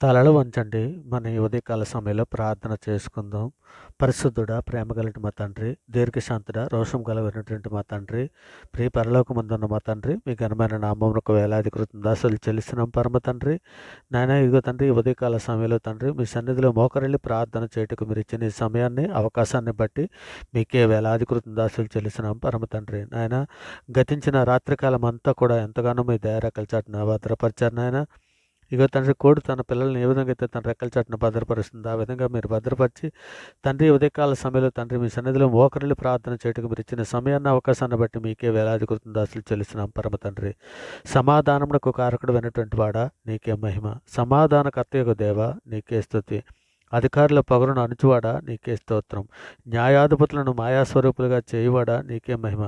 తలలు వంచండి. మన ఈ ఉదయకాల సమయంలో ప్రార్థన చేసుకుందాం. పరిశుద్ధుడా, ప్రేమగలటి మా తండ్రి, దీర్ఘశాంతుడా, రోషం గలవైనటువంటి మా తండ్రి, ప్రియ పరలోకమందున్న మా తండ్రి, మీ ఘనమైన నామమునకు వేలాది కృతజ్ఞతాస్తుతులు చెల్లిస్తున్నాం పరమ తండ్రి. నాయనా ఇదిగో తండ్రి, ఈ ఉదయకాల సమయంలో తండ్రి మీ సన్నిధిలో మోకరిల్లి ప్రార్థన చేయుటకు మీరు ఇచ్చిన ఈ సమయాన్ని, అవకాశాన్ని బట్టి మీకే వేలాది కృతజ్ఞతాస్తుతులు చెల్లిస్తున్నాం పరమ తండ్రి. నాయనా గతించిన రాత్రికాలం అంతా కూడా ఎంతగానో మీ దయ రెక్కల చాటున భద్రపరిచారు నాయనా. ఇగో తండ్రి, కోడి తన పిల్లల్ని ఏ విధంగా అయితే తన రెక్కల చాటున భద్రపరుస్తుందో ఆ విధంగా మీరు భద్రపరిచి తండ్రి ఉదయకాల సమయంలో తండ్రి మీ సన్నిధిలో మోకరిల్లి ప్రార్థన చేయటకు మీరు ఇచ్చిన సమయాన్ని అవకాశాన్ని బట్టి మీకే వేలాది కృతజ్ఞతాస్తుతులు చెల్లిస్తున్నాం పరమ తండ్రి. సమాధానమునకు కారకుడు అయినటువంటి వాడా నీకే మహిమ. సమాధానకర్తయగు దేవా నీకే స్తుతి. అధికారుల పొగరును అణుచువాడా నీకే స్తోత్రం. న్యాయాధిపతులను మాయాస్వరూపులుగా చేయువాడా నీకే మహిమ.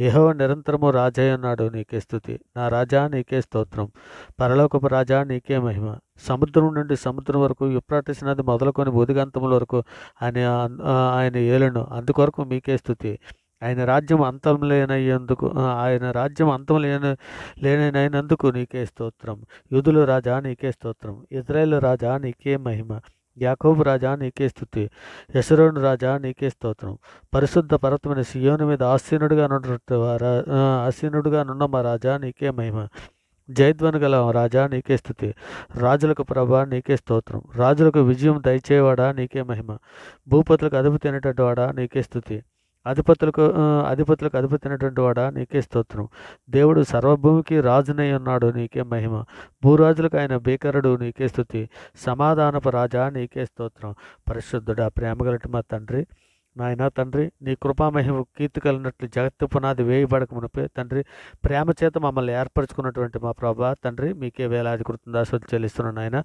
యెహోవా నిరంతరము రాజై ఉన్నాడు, నీకే స్తుతి. నా రాజా నీకే స్తోత్రం. పరలోకపు రాజా నీకే మహిమ. సముద్రం నుండి సముద్రం వరకు, యుప్రాటిస్ నది మొదలుకొని బుదిగంతముల వరకు ఆయన ఏలును, అందుకొరకు మీకే స్తుతి. ఆయన రాజ్యం అంతం లేనయ్యేందుకు ఆయన రాజ్యం అంతం లేనైనందుకు నీకే స్తోత్రం. యూదుల రాజా నీకే స్తోత్రం. ఇజ్రాయేలు రాజా నీకే మహిమ. యాకోబు రాజా నీకే స్తుతి. యెషూరూను రాజా నీకే స్తోత్రం. పరిశుద్ధ పర్వతమైన సియోను మీద ఆసీనుడుగా నున్న మా రాజా నీకే మహిమ. జయధ్వని గల రాజా నీకే స్తుతి. రాజులకు ప్రభా నీకే స్తోత్రం. రాజులకు విజయం దయచేవాడా నీకే మహిమ. భూపతులకు అదుపు తినేటటువంటి వాడా నీకే స్తుతి. అధిపతులకు అధిపతి అయినటువంటి వాడా నీకే స్తోత్రం. దేవుడు సర్వభూమికి రాజునై ఉన్నాడు, నీకే మహిమ. భూరాజులకు ఆయన భీకరుడు, నీకే స్తుతి. సమాధానపు రాజా నీకే స్తోత్రం. పరిశుద్ధుడా, ప్రేమగలటి మా తండ్రి, నాయన తండ్రి, నీ కృపామహిమ కీర్తి కలిగినట్లు జగత్తు పునాది వేయబడక మునిపే తండ్రి ప్రేమ చేత మమ్మల్ని ఏర్పరచుకున్నటువంటి మా ప్రభా తండ్రి, మీకే వేలాది కృతజ్ఞతాస్తుతులు చెల్లిస్తున్నాను నాయన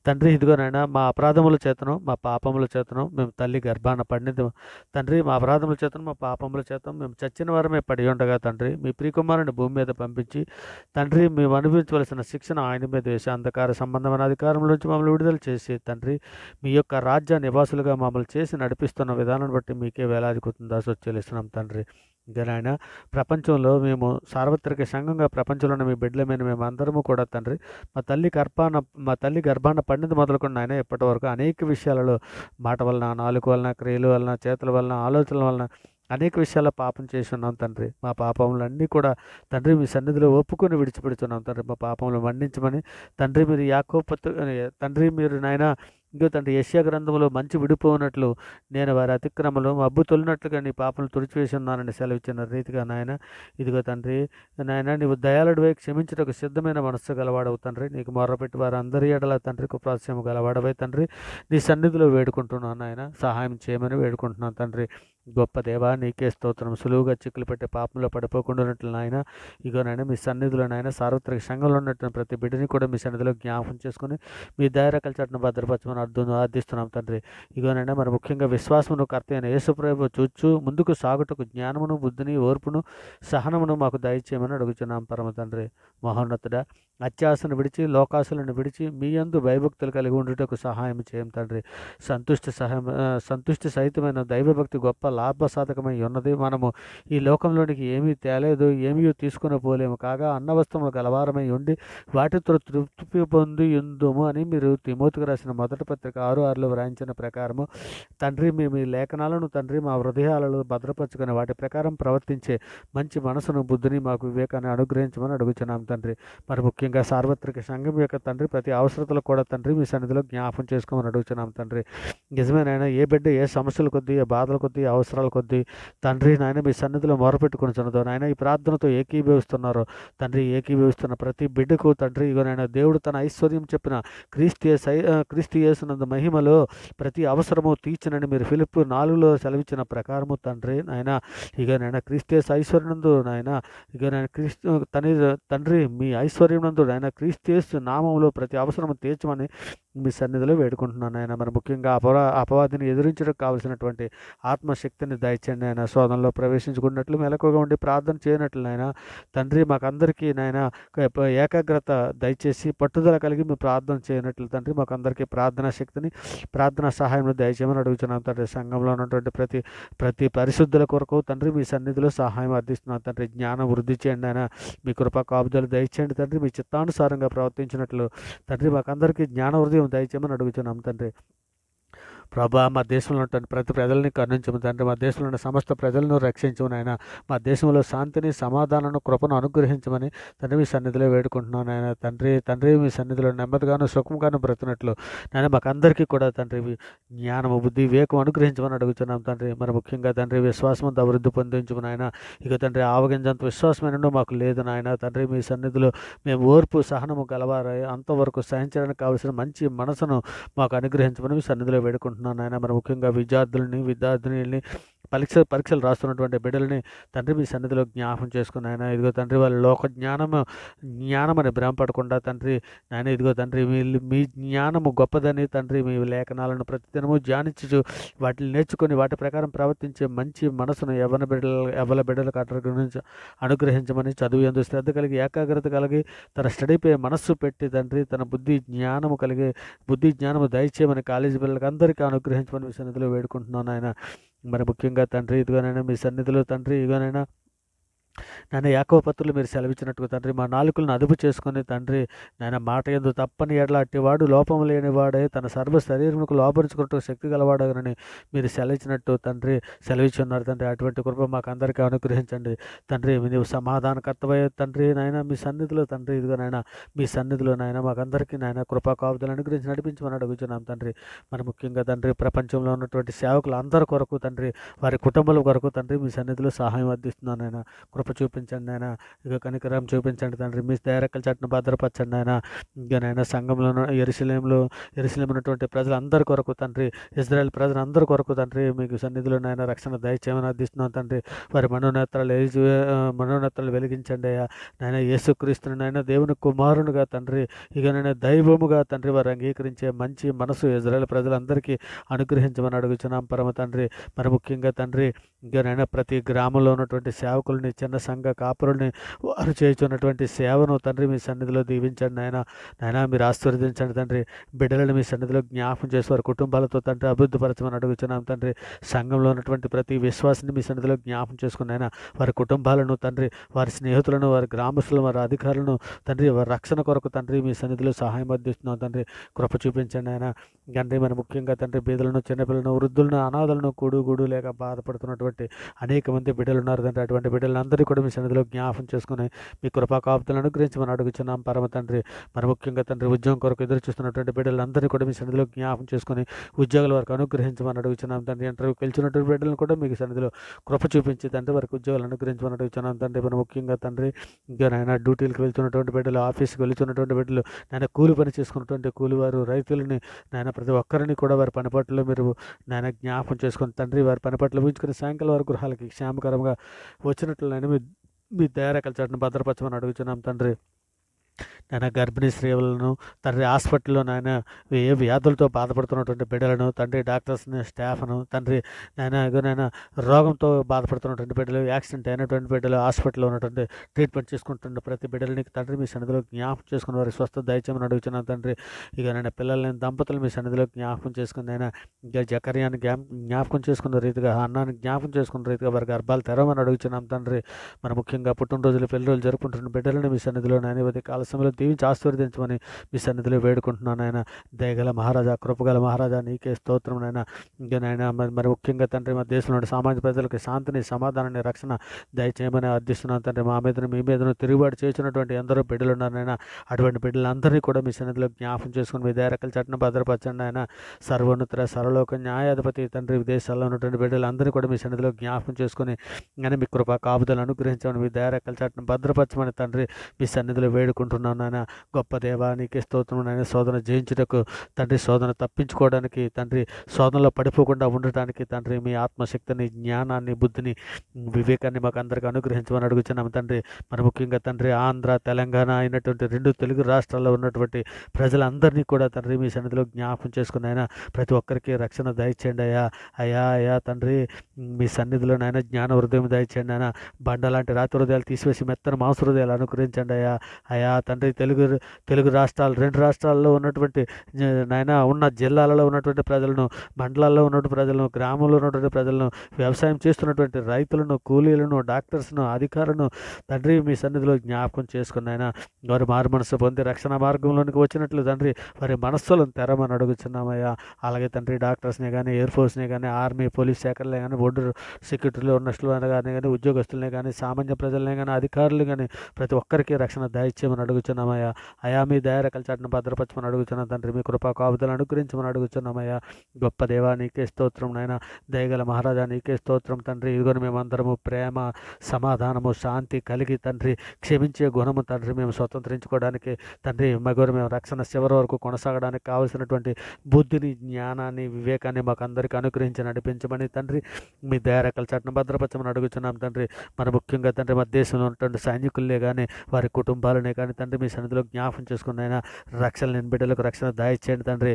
తండ్రి. ఇదిగోనైనా మా అపరాధముల చేతను మా పాపముల చేతను మేము తల్లి గర్భాన పడినది తండ్రి. మా అపరాధముల చేతను మా పాపముల చేతను మేము చచ్చిన వారమే పడి ఉండగా తండ్రి, మీ ప్రియకుమారుని భూమి మీద పంపించి తండ్రి మేము అనుభవించవలసిన శిక్షణ ఆయన మీద వేసి అంధకార సంబంధమైన అధికారం నుంచి మమ్మల్ని విడుదల చేసి తండ్రి మీ యొక్క రాజ్య నివాసులుగా మమ్మల్ని చేసి నడిపిస్తున్న విధానాన్ని బట్టి మీకే వేలాది కృతజ్ఞతాస్తుతులు చెల్లిస్తున్నాం తండ్రి. ఇంకా నాయన ప్రపంచంలో మేము సార్వత్రిక సంఘంగా ప్రపంచంలోని మీ బిడ్డలమైన మేము అందరము కూడా తండ్రి మా తల్లి గర్భాన పడినది మొదలుకొని నాయన ఇప్పటి వరకు అనేక విషయాలలో మాట వలన, నాలుక వలన, క్రియల వలన, చేతుల వలన, ఆలోచనల వలన అనేక విషయాల్లో పాపం చేసి ఉన్నాం తండ్రి. మా పాపములన్నీ కూడా తండ్రి మీ సన్నిధిలో ఒప్పుకొని విడిచిపెడుతున్నాం తండ్రి. మా పాపములు మన్నించమని తండ్రి మీరు తండ్రి మీరు నాయన ఇదిగో తండ్రి యెషయా గ్రంథంలో మంచి విడిపోనట్లు నేను వారి అతిక్రమలు మబ్బు తొలినట్లుగా నీ పాపను తుడిచివేసి ఉన్నానని సెలవిచ్చిన రీతిగా నాయన ఇదిగో తండ్రి నాయన నీవు దయాళుడివై క్షమించుటకు సిద్ధమైన మనస్సు గలవాడవు తండ్రి. నీకు మొర్రపెట్టి వారు అందరి ఎడల తండ్రి కృపాస్యము గలవాడవై తండ్రి నీ సన్నిధిలో వేడుకుంటున్నాను నాయన. సహాయం చేయమని వేడుకుంటున్నాను తండ్రి. గొప్ప దేవా నీకే స్తోత్రం. సులువుగా చిక్కులు పెట్టే పాపంలో పడిపోకుండా ఉన్నట్లు నాయన ఇగోనైనా మీ సన్నిధిలో నాయన సార్వత్రిక సంఘంలో ఉన్నట్టు ప్రతి బిడ్డని కూడా మీ సన్నిధిలో జ్ఞాపకం చేసుకుని మీ దయరకల చట్టను భద్రపరచమని అర్థిస్తున్నాం తండ్రి. ఇగోనైనా మరి ముఖ్యంగా విశ్వాసమును కర్త అయిన యేసుప్రభు చూచు ముందుకు సాగుటకు జ్ఞానమును, బుద్ధిని, ఓర్పును, సహనమును మాకు దయచేయమని అడుగుతున్నాం పరమ తండ్రి. మహోన్నతుడా, అత్యాశను విడిచి లోకాశలను విడిచి మీ యందు భయభక్తులు కలిగి ఉండుటకు సహాయం చేయం తండ్రి. సంతుష్టి సహితమైన దైవభక్తి గొప్ప లాభసాధకమై ఉన్నది. మనము ఈ లోకంలోనికి ఏమీ తేలేదు, ఏమీ తీసుకుని పోలేము. కాగా అన్నవస్త్రములు గలవారమై ఉండి వాటితో తృప్తి పొంది ఉందుము అని మీరు తిమోతికి రాసిన మొదటి పత్రిక 6:6లో వ్రాయించిన ప్రకారము తండ్రి మేము ఈ లేఖనాలను తండ్రి మా హృదయాలలో భద్రపరుచుకుని వాటి ప్రకారం ప్రవర్తించే మంచి మనసును, బుద్ధిని, మాకు వివేకాన్ని అనుగ్రహించమని అడుగుతున్నాం తండ్రి. మరి ముఖ్యంగా సార్వత్రిక సంఘం యొక్క తండ్రి ప్రతి అవసరతలు కూడా తండ్రి మీ సన్నిధిలో జ్ఞాపం చేసుకోమని అడుగుతున్నాం తండ్రి. నిజమేనైనా ఏ బిడ్డ ఏ సమస్యల కొద్దీ, ఏ బాధల కొద్దీ, అవసరాల కొద్దీ తండ్రి నాయన మీ సన్నిధిలో మొరపెట్టుకుని చున్నదో నాయన ఈ ప్రార్థనతో ఏకీభవిస్తున్నారో తండ్రి, ఏకీభవిస్తున్న ప్రతి బిడ్డకు తండ్రి ఇగోనైనా దేవుడు తన ఐశ్వర్యం చెప్పిన క్రీస్తు యేసునందు మహిమలో ప్రతి అవసరము తీర్చనని మీరు ఫిలిప్పు 4లో సెలవిచ్చిన ప్రకారము తండ్రి నాయన ఇగోనైనా క్రీస్తు యేసు ఐశ్వర్యనందు నాయన ఇగోనైనా తండ్రి మీ ఐశ్వర్యం నందు నాయన క్రీస్తు యేసు నామములో ప్రతి అవసరము తీర్చమని మీ సన్నిధిలో వేడుకుంటున్నాను ఆయన. మరి ముఖ్యంగా అపవాదిని ఎదిరించడానికి కావలసినటువంటి ఆత్మశక్తిని దయచేయండి ఆయన. శోధనలో ప్రవేశించుకున్నట్లు మెలకుగా ఉండి ప్రార్థన చేయనట్లు నాయన తండ్రి మాకందరికీ నాయన ఏకాగ్రత దయచేసి పట్టుదల కలిగి మేము ప్రార్థన చేయనట్లు తండ్రి మాకందరికీ ప్రార్థనా శక్తిని, ప్రార్థనా సహాయం దయచేయమని అడుగుతున్నాం తండ్రి. సంఘంలో ఉన్నటువంటి ప్రతి పరిశుద్ధుల కొరకు తండ్రి మీ సన్నిధిలో సహాయం అర్థిస్తున్నాం తండ్రి. జ్ఞానం వృద్ధి చేయండి ఆయన. మీ కృపా కాపుదలు దయచేయండి తండ్రి. మీ చిత్తానుసారంగా ప్రవర్తించినట్లు తండ్రి మాకందరికీ జ్ఞాన హృదయం విజయం దయచేయమని అడుగుచున్నాం తండ్రి. ప్రభా, మా దేశంలో ఉన్నటువంటి ప్రతి ప్రజల్ని కరుణించము తండ్రి. మా దేశంలో ఉన్న సమస్త ప్రజలను రక్షించము నాయన. మా దేశంలో శాంతిని, సమాధానాన్ని, కృపను అనుగ్రహించమని తండ్రి మీ సన్నిధిలో వేడుకుంటున్నాను నాయన. తండ్రి మీ సన్నిధిలో నెమ్మదిగాను సుఖంగాను బ్రతుకున్నట్లు నాయన మాకందరికీ కూడా తండ్రి జ్ఞానము, బుద్ధి, వివేకం అనుగ్రహించమని అడుగుతున్నాం తండ్రి. మరి ముఖ్యంగా తండ్రి విశ్వాసమంతా అభివృద్ధి పొందించము నాయన. ఇక తండ్రి ఆవగింజంత విశ్వాసమైనను మాకు లేదు నాయన. తండ్రి మీ సన్నిధిలో మేము ఓర్పు, సహనము గలవారై అంతవరకు సహించడానికి కావలసిన మంచి మనసును మాకు అనుగ్రహించమని మీ సన్నిధిలో వేడుకుంటున్నాను నాయన. మరి ముఖ్యంగా విద్యార్థినిని పరీక్షలు రాస్తున్నటువంటి బిడ్డలని తండ్రి మీ సన్నిధిలో జ్ఞాపం చేసుకుని ఆయన ఇదిగో తండ్రి వాళ్ళ లోక జ్ఞానమని భ్రమపడకుండా తండ్రి నాయన ఇదిగో తండ్రి మీ జ్ఞానము గొప్పదని తండ్రి మీ లేఖనాలను ప్రతిదినము ధ్యానించు వాటిని నేర్చుకొని వాటి ప్రకారం ప్రవర్తించే మంచి మనసును ఎవరి బిడ్డలకు అనుగ్రహించమని చదువు యందు శ్రద్ధ కలిగి ఏకాగ్రత కలిగి తన స్టడీపై మనస్సు పెట్టి తండ్రి తన బుద్ధి జ్ఞానము దయచేయమని కాలేజీ పిల్లలకి అందరికీ అనుగ్రహించమని మీ సన్నిధిలో వేడుకుంటున్నాను ఆయన. మరి ముఖ్యంగా తండ్రి ఇదిగోనైనా మీ సన్నిధిలో తండ్రి ఇదిగోనైనా నాయన యాకోబు పత్రులు మీరు సెలవిచ్చినట్టుగా తండ్రి మా నాలుకలను అదుపు చేసుకొని తండ్రి నాయన మాట యందు తప్పని ఎడల అట్టివాడు లోపం లేనివాడే తన సర్వ శరీరములకు లోపరుచుకున్నట్టు శక్తి గలవాడని మీరు సెలవిచ్చినట్టు తండ్రి సెలవిచ్చున్నారు తండ్రి. అటువంటి కృప మాకు అందరికీ అనుగ్రహించండి తండ్రి. నీవు సమాధానకర్తవయ్యే తండ్రి నాయన మీ సన్నిధిలో తండ్రి ఇదిగోనైనా మీ సన్నిధిలో నాయన మాకందరికీ నాయన కృపా కాపుదలు అనుగ్రహించి నడిపించమని అడుగుతున్నాం తండ్రి. మరి ముఖ్యంగా తండ్రి ప్రపంచంలో ఉన్నటువంటి సేవకులు అందరి కొరకు తండ్రి వారి కుటుంబాల కొరకు తండ్రి మీ సన్నిధిలో సహాయం అందిస్తున్నాను నాయన. కృప చూపించండి ఆయన. ఇక కనికరం చూపించండి తండ్రి. మీ దయరెక్కల చాటును భద్రపరచండి ఆయన. ఇంకా నాయన సంఘంలో యెరూషలేములో ఉన్నటువంటి ప్రజలందరి కొరకు తండ్రి ఇజ్రాయెల్ ప్రజలందరి కొరకు తండ్రి మీకు సన్నిధిలో నాయన రక్షణ దయచేయమని అందిస్తున్నాం తండ్రి. వారి మనోనేత్రాలు వెలిగించండి అయ్యా నాయన. యేసుక్రీస్తుని నాయన దేవుని కుమారునిగా తండ్రి ఇక నాయన దైవముగా తండ్రి వారు అంగీకరించే మంచి మనసు ఇజ్రాయెల్ ప్రజలందరికీ అనుగ్రహించమని అడుగుచున్నాం పరమ తండ్రి. మరి ముఖ్యంగా తండ్రి ఇంకా నాయన ప్రతి గ్రామంలో ఉన్నటువంటి సేవకుల్ని చిన్న సంఘ కాపురుల్ని వారు చేస్తున్నటువంటి సేవను తండ్రి మీ సన్నిధిలో దీవించండి నాయన. మీరు ఆశీర్వదించండి తండ్రి. బిడ్డలను మీ సన్నిధిలో జ్ఞాపం చేసి వారి కుటుంబాలతో తండ్రి అభివృద్ధిపరచమని అడుగుతున్నాం తండ్రి. సంఘంలో ఉన్నటువంటి ప్రతి విశ్వాసాన్ని మీ సన్నిధిలో జ్ఞాపం చేసుకుని ఆయన వారి కుటుంబాలను తండ్రి వారి స్నేహితులను వారి గ్రామస్తులను వారి అధికారులను తండ్రి వారి రక్షణ కొరకు తండ్రి మీ సన్నిధిలో సహాయం అందిస్తున్నాం తండ్రి. కృప చూపించండి ఆయన. తండ్రి మరి ముఖ్యంగా తండ్రి బీదలను, చిన్నపిల్లలను, వృద్ధులను, అనాథలను, గూడు లేక బాధపడుతున్నటువంటి అనేక మంది బిడ్డలు ఉన్నారు తండ్రి. అటువంటి బిడ్డలందరూ కూడా మీ సన్నిధిలో జ్ఞాపం చేసుకుని మీ కృపా కాపుదలను అనుగ్రహించి మనం అడుగుచున్నాం పరమ తండ్రి. మరి ముఖ్యంగా తండ్రి ఉద్యోగం కొరకు ఎదురు చూస్తున్నటువంటి బిడ్డలందరినీ కూడా మీ సన్నిధిలో జ్ఞాపం చేసుకుని ఉద్యోగాల వరకు అనుగ్రహించమని అడుగుచున్నాం తండ్రి. ఇంటర్వ్యూకి వెళ్తున్నటువంటి బిడ్డలను కూడా మీకు సన్నిధిలో కృప చూపించి తండ్రి వారికి ఉద్యోగాలు అనుగ్రహించమని అడుగుచున్నాం తండ్రి. మరి ముఖ్యంగా తండ్రి ఇంకా నాయన డ్యూటీలకు వెళ్తున్నటువంటి బిడ్డలు, ఆఫీస్కి వెళ్తున్నటువంటి బిడ్డలు, నాయన కూలి పని చేసుకున్నటువంటి కూలివారు, రైతులని నాయన ప్రతి ఒక్కరిని కూడా వారి పనిపట్లో మీరు నాయన జ్ఞాపం చేసుకుని తండ్రి వారి పనిపట్లు ఊహించుకుని సాయంకాలం వారి గృహాలకి క్షేమకరంగా వచ్చినట్లు నాయన మీ దయారెక్కల చాటును భద్రపరచమని అడుగుతున్నాం తండ్రి. నాయన గర్భిణీ స్త్రీలను తండ్రి హాస్పిటల్లో నాయన ఏ వ్యాధులతో బాధపడుతున్నటువంటి బిడ్డలను తండ్రి డాక్టర్స్ని, స్టాఫ్ను తండ్రి నాయన రోగంతో బాధపడుతున్నటువంటి బిడ్డలు, యాక్సిడెంట్ అయినటువంటి బిడ్డలు, హాస్పిటల్లో ఉన్నటువంటి ట్రీట్మెంట్ చేసుకుంటున్న ప్రతి బిడ్డలని తండ్రి మీ సన్నిధిలో జ్ఞాపం చేసుకుని వారి స్వస్థత దయచేయమని అడుగుతున్నాను తండ్రి. ఇక నాయన పిల్లల్ని దంపతులు మీ సన్నిధిలో జ్ఞాపకం చేసుకుని ఆయన ఇక జకర్యాన్ని జ్ఞాపకం చేసుకున్న రీతిగా, అన్నాన్ని జ్ఞాపకం చేసుకున్న రీతిగా వారి గర్భాలు తెరవమని అడుగుతున్నాం తండ్రి. మరి ముఖ్యంగా పుట్టినరోజులు, పెళ్లి రోజులు జరుపుకుంటున్న బిడ్డలను మీ సన్నిధిలో నాయన కాల సమయంలో దీవించి ఆశీర్వదించమని మీ సన్నిధిలో వేడుకుంటున్నాను ఆయన. దయగల మహారాజా, కృపగల మహారాజా నీకే స్తోత్రం నాయన. ఇంకా నాయన మరి ముఖ్యంగా తండ్రి మా దేశంలోని సామాన్య ప్రజలకు శాంతిని, సమాధానాన్ని, రక్షణ దయచేయమని అర్థిస్తున్నాను తండ్రి. మా మీదను మీ మీదను తిరుగుబాటు చేసినటువంటి ఎందరో బిడ్డలు ఉన్నారు నాయన. అటువంటి బిడ్డలందరినీ కూడా మీ సన్నిధిలో జ్ఞాపం చేసుకుని మీ దయరెక్కల చాటును భద్రపరచండి ఆయన. సర్వోన్నత సర్వలోక న్యాయాధిపతి తండ్రి విదేశాల్లో ఉన్నటువంటి బిడ్డలందరినీ కూడా మీ సన్నిధిలో జ్ఞాపం చేసుకుని కానీ మీ కృప కాపుదలు అనుగ్రహించమని మీ దయరెక్కల చాటును భద్రపరచమని తండ్రి మీ సన్నిధిలో వేడుకుంటున్నాను నాయన. గొప్ప దేవా నీకే స్తోత్రం నాయన. శోధన జయించుటకు తండ్రి, శోధన తప్పించుకోవడానికి తండ్రి, శోధనలో పడిపోకుండా ఉండటానికి తండ్రి మీ ఆత్మశక్తిని, జ్ఞానాన్ని, బుద్ధిని, వివేకాన్ని మాకు అందరికీ అనుగ్రహించమని అడుగుతున్నాము తండ్రి. మరి ముఖ్యంగా తండ్రి ఆంధ్ర, తెలంగాణ అయినటువంటి 2 తెలుగు రాష్ట్రాల్లో ఉన్నటువంటి ప్రజలందరినీ కూడా తండ్రి మీ సన్నిధిలో జ్ఞాపం చేసుకుని ఆయన ప్రతి ఒక్కరికి రక్షణ దయచేయండి అయ్యా తండ్రి. మీ సన్నిధిలో నాయన జ్ఞాన హృదయం దయచేయండి ఆయన. బండ లాంటి రాతి హృదయాలు తీసివేసి మెత్తన మాంస హృదయాలు అనుగ్రహించండి అయ్యా తండ్రి తెలుగు రాష్ట్రాలు 2 రాష్ట్రాల్లో ఉన్నటువంటి నాయన ఉన్న జిల్లాలలో ఉన్నటువంటి ప్రజలను, మండలాల్లో ఉన్నటువంటి ప్రజలను, గ్రామంలో ఉన్నటువంటి ప్రజలను, వ్యవసాయం చేస్తున్నటువంటి రైతులను, కూలీలను, డాక్టర్స్ను, అధికారులను తండ్రి మీ సన్నిధిలో జ్ఞాపకం చేసుకుని ఆయన వారు మారు మనసు పొంది రక్షణ మార్గంలోనికి వచ్చినట్లు తండ్రి వారి మనస్సులను తెరమని అడుగుతున్నామయ్యా. అలాగే తండ్రి డాక్టర్స్ని కానీ, ఎయిర్ ఫోర్స్ని కానీ, ఆర్మీ, పోలీస్ శాఖలనే కానీ, బోర్డర్ సెక్యూరిటీలో ఉన్నట్లు కానీ, ఉద్యోగస్తులనే కానీ, సామాన్య ప్రజలనే కానీ, అధికారులు కానీ ప్రతి ఒక్కరికి రక్షణ దయచేయమని అడుగుతున్నామయ్యా. అయా మీ దయారకల చాటును భద్రపరచమని అడుగుతున్నాం తండ్రి. మీ కృపా కాపుదలను అనుగ్రహించమని అడుగుతున్నామయ్యా. గొప్ప దేవా నీకే స్తోత్రం నాయన, దయగల మహారాజా నీకే స్తోత్రం తండ్రి. ఇదిగోని మేమందరము ప్రేమ, సమాధానము, శాంతి కలిగి తండ్రి క్షమించే గుణము తండ్రి మేము స్వతంత్రించుకోవడానికి తండ్రి మగోరు మేము రక్షణ చివరి వరకు కొనసాగడానికి కావలసినటువంటి బుద్ధిని, జ్ఞానాన్ని, వివేకాన్ని మాకు అందరికీ అనుగ్రహించి నడిపించమని తండ్రి మీ దయారకల చాటును భద్రపరచమని అడుగుతున్నాం తండ్రి. మన ముఖ్యంగా తండ్రి మన దేశంలో ఉన్నటువంటి సైనికులనే కానీ, వారి కుటుంబాలనే కానీ తండ్రి మీ సన్నిధిలో జ్ఞాపం చేసుకున్న ఆయన రక్షణ లేని బిడ్డలకు రక్షణ దయచేయండి తండ్రి.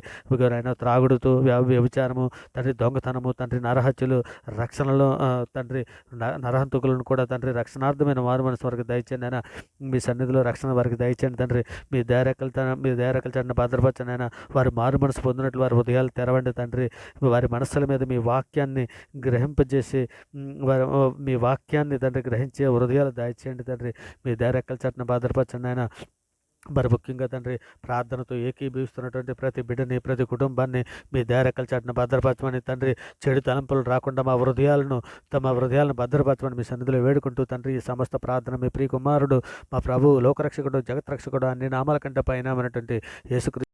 ఆయన త్రాగుడుతో వ్యభిచారము తండ్రి, దొంగతనము తండ్రి, నరహత్యలు, రక్షణలో తండ్రి నరహంతకులను కూడా తండ్రి రక్షణార్థమైన వారు మనసు వారికి దయచేయండి అయినా. మీ సన్నిధిలో రక్షణ వారికి దయచేయండి తండ్రి. మీ దయారకల చాటును భద్రపరచండి అయినా. వారు మారు మనసు పొందినట్లు వారి హృదయాలు తెరవండి తండ్రి. వారి మనస్సుల మీద మీ వాక్యాన్ని గ్రహింపజేసి మీ వాక్యాన్ని తండ్రి గ్రహించే హృదయాలు దయచేయండి తండ్రి. మీ దయారకల చాటును భద్రపరచండి అయినా. మరి ముఖ్యంగా తండ్రి ప్రార్థనతో ఏకీభవిస్తున్నటువంటి ప్రతి బిడ్డని, ప్రతి కుటుంబాన్ని మీ దయారకల చాటును భద్రపరచమని తండ్రి. చెడు తలంపులు రాకుండా మా హృదయాలను భద్రపరచమని మీ సన్నిధిలో వేడుకుంటూ తండ్రి ఈ సమస్త ప్రార్థన మీ ప్రియ కుమారుడు, మా ప్రభువు, లోకరక్షకుడు, జగత్రక్షకుడు, అన్ని నామాల కంటే పైన యేసుక్రీస్తు